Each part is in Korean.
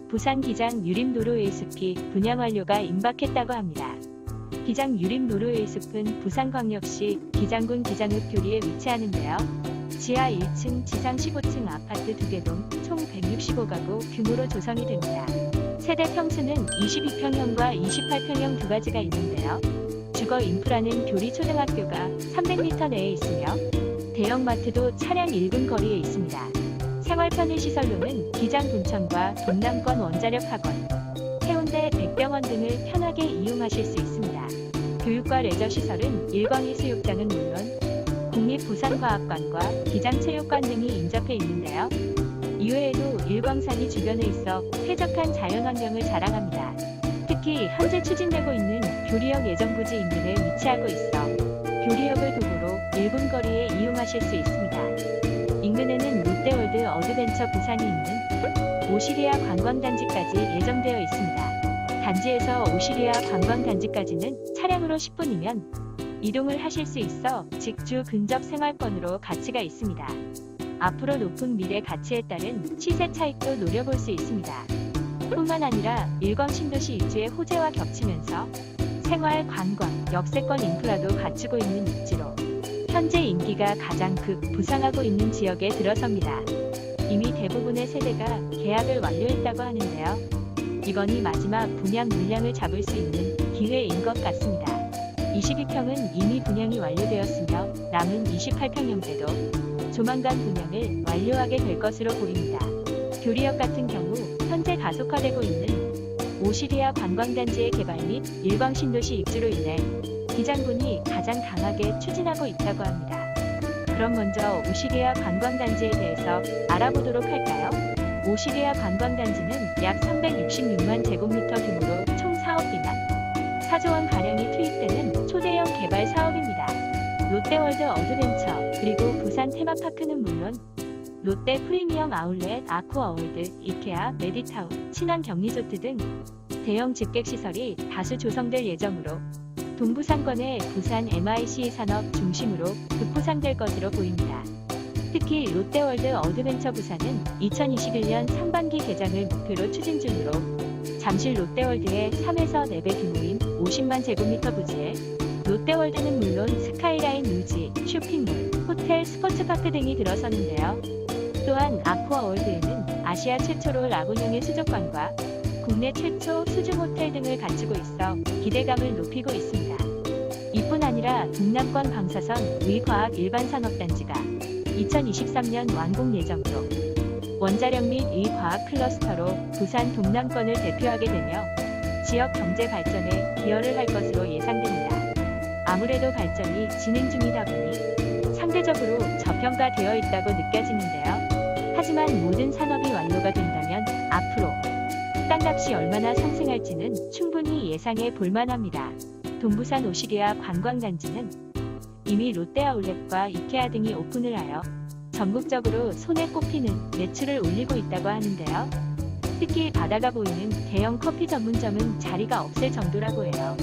부산 기장 유림노루의 숲이 분양 완료가 임박했다고 합니다. 기장 유림노루의 숲은 부산광역시 기장군 기장읍 교리에 위치하는데요. 지하 1층, 지상 15층 아파트 2개 동 총 165가구 규모로 조성이 됩니다. 세대 평수는 22평형과 28평형 두 가지가 있는데요. 주거 인프라는 교리 초등학교가 300m 내에 있으며 대형마트도 차량 1분 거리에 있습니다. 생활 편의시설로는 기장 분청과 동남권 원자력 학원, 해운대 백병원 등을 편하게 이용하실 수 있습니다. 교육과 레저시설은 일광이 수욕장은 물론 국립부산과학관과 기장체육관 등이 인접해 있는데요. 이외에도 일광산이 주변에 있어 쾌적한 자연환경을 자랑합니다. 특히 현재 추진되고 있는 교리역 예정부지 인근에 위치하고 있어 교리역을 도보로 1분 거리에 이용하실 수 있습니다. 인근에는 롯데월드 어드벤처 부산이 있는 오시리아 관광단지까지 예정되어 있습니다. 단지에서 오시리아 관광단지까지는 차량으로 10분이면 이동을 하실 수 있어 직주 근접 생활권으로 가치가 있습니다. 앞으로 높은 미래 가치에 따른 시세 차익도 노려볼 수 있습니다. 뿐만 아니라 일광 신도시 입지의 호재와 겹치면서 생활, 관광, 역세권 인프라도 갖추고 있는 입지로 현재 인기가 가장 급부상하고 있는 지역에 들어섭니다. 이미 대부분의 세대가 계약을 완료했다고 하는데요. 이번이 마지막 분양 물량을 잡을 수 있는 기회인 것 같습니다. 22평은 이미 분양이 완료되었으며 남은 28평형대도 조만간 분양을 완료하게 될 것으로 보입니다. 교리역 같은 경우 현재 가속화되고 있는 오시리아 관광단지의 개발 및 일광신도시 입주로 인해 기장군이 가장 강하게 추진하고 있다고 합니다. 그럼 먼저 오시리아 관광단지에 대해서 알아보도록 할까요? 오시리아 관광단지는 약 366만 제곱미터 규모로 총 사업 기간 4조 원 가량이 투입되는 초대형 개발 사업입니다. 롯데월드 어드벤처 그리고 부산 테마파크는 물론 롯데 프리미엄 아울렛, 아쿠아월드, 이케아, 메디타운, 신안 격리조트 등 대형 집객시설이 다수 조성될 예정으로 동부상권의 부산 MIC 산업 중심으로 급부상될 것으로 보입니다. 특히 롯데월드 어드벤처 부산은 2021년 상반기 개장을 목표로 추진 중으로 잠실 롯데월드의 3에서 4배 규모인 50만 제곱미터 부지에 롯데월드는 물론 스카이라인 루지, 쇼핑몰, 호텔, 스포츠파크 등이 들어서는데요. 또한 아쿠아월드에는 아시아 최초로 라군형의 수족관과 국내 최초 수중호텔 등을 갖추고 있어 기대감을 높이고 있습니다. 이뿐 아니라 동남권 방사선 의과학 일반산업단지가 2023년 완공 예정으로 원자력 및 의과학 클러스터로 부산 동남권을 대표하게 되며 지역 경제 발전에 기여를 할 것으로 예상됩니다. 아무래도 발전이 진행 중이다 보니 상대적으로 저평가되어 있다고 느껴지는데요. 하지만 모든 산업이 완료가 된다면 앞으로 땅값이 얼마나 상승할지는 충분히 예상해 볼만합니다. 동부산 오시리아 관광단지는 이미 롯데아울렛과 이케아 등이 오픈을 하여 전국적으로 손에 꼽히는 매출을 올리고 있다고 하는데요. 특히 바다가 보이는 대형 커피 전문점은 자리가 없을 정도라고 해요.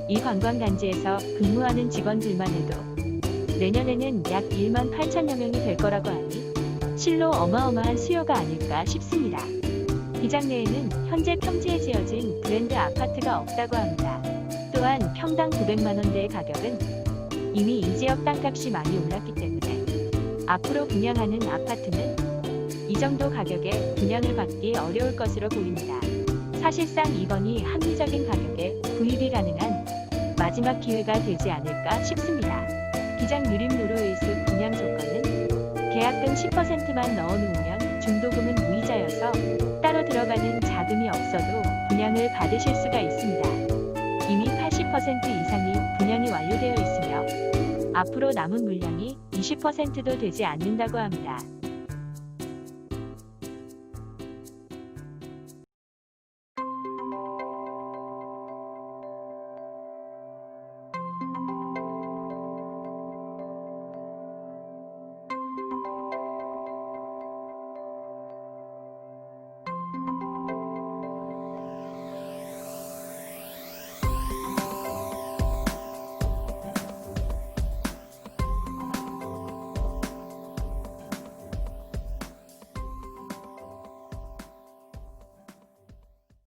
이 관광단지에서 근무하는 직원들만 해도 내년에는 약 1만 8천여 명이 될 거라고 하니 실로 어마어마한 수요가 아닐까 싶습니다. 기장 내에는 현재 평지에 지어진 브랜드 아파트가 없다고 합니다. 또한 평당 900만원대의 가격은 이미 이 지역 땅값이 많이 올랐기 때문에 앞으로 분양하는 아파트는 이 정도 가격에 분양을 받기 어려울 것으로 보입니다. 사실상 이번이 합리적인 가격에 구입이 가능한 마지막 기회가 되지 않을까 싶습니다. 기장 유림노루의 숲 분양 조건은 계약금 10%만 넣어놓으면 중도금은 무이자여서 따로 들어가는 자금이 없어도 분양을 받으실 수가 있습니다. 이미 80% 이상이 분양이 완료되어 있으며 앞으로 남은 물량이 20%도 되지 않는다고 합니다.